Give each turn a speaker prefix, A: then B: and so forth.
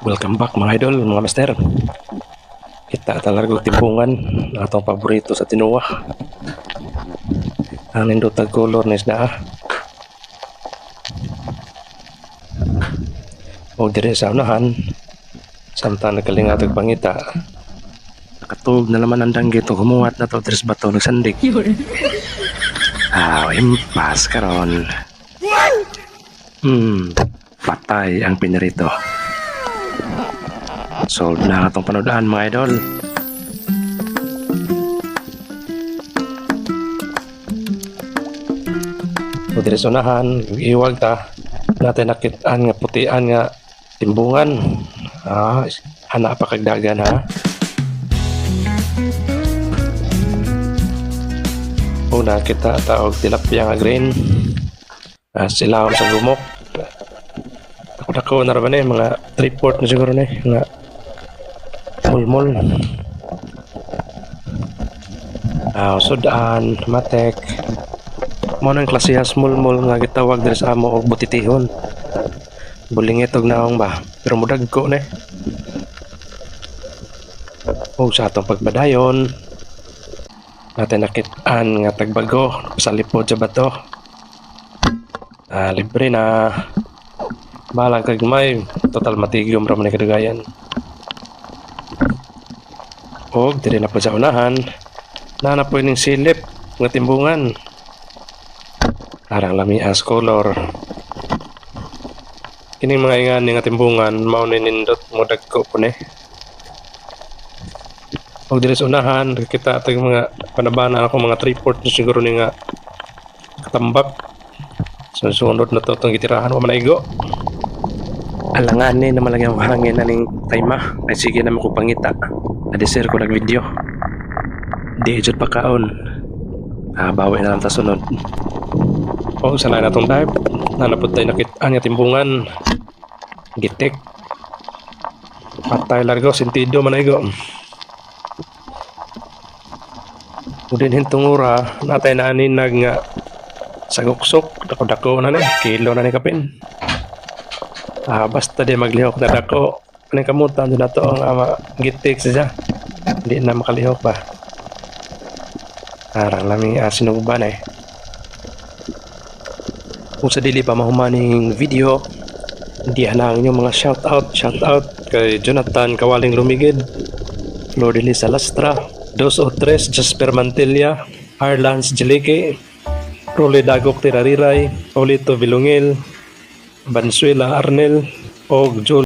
A: Welcome back mga idol, mga master. Kita talaga timbungan atong paborito sa tinuwa. Ang nindotag color na isda. O dire sa unahan, samtang nagkalingatag pangita. Nakatulog na naman ang danggit o humuwat na to tres bato nagsandig. Impas karon. Patay ang pinirito. Solve na itong panodaan mga idol. O dire sa unahan, iwag ta natin nakitaan nga putian nga timbungan. Hana pa kagdagan ha. Una kita taog tilapia nga green. Silawon sa gumok. Ako na rin mga 3/4 na siguro na nga mulmul. Sudan, matek. Muna ang klasihas mulmul nga gitawag diri sa amo og butitihon. Bulingit og naong ba, pero mudag ko na. O sa atong pagbadayon, natin nakitaan nga tagbago sa lipod sa bato. Libre na. Balang kagmay, total matigom ra man kadugayan. Og dire na po sa unahan, na po ning silip nga timbungan. Arang lami as color. Kining mga ingani nga timbungan mao ni nindot mo dagko po ni. Og dire sa unahan, kita tag mga panabana ako mga 3/4 na siguro ni nga katambak. Sunod na to itong gitirahan wa manaigo. Alanganin na malagang hangin na ning tayma. Ay sige naman ko pangita. Adisir ko nag-video. Di ijod pa kaon. Bawi na lang ta sunod. O sanay na itong dive. Nanapod tayo nakitaan nga timbungan. Gitik. Patay largo. Sentido manaigo. Udin hintong ura. Natay na aninag nga saguksok. Dako-dako na ni. Kilo na ni kapin. Basta di maglihok na dako. Anong kamutan doon na to ang gitik siya. Hindi na makalihok ba. Arang laming sinugban eh. Kung sa dili pa mahumaning video, hindi ang inyong mga shoutout kay Jonathan Kawaling Lumigid, Flor de Lisa Lastra, Dos o Tres Jasper Mantilla, Arlans Jelike, Role Dagok Tirariray, Olito Vilungil, Bansuela Arnel, og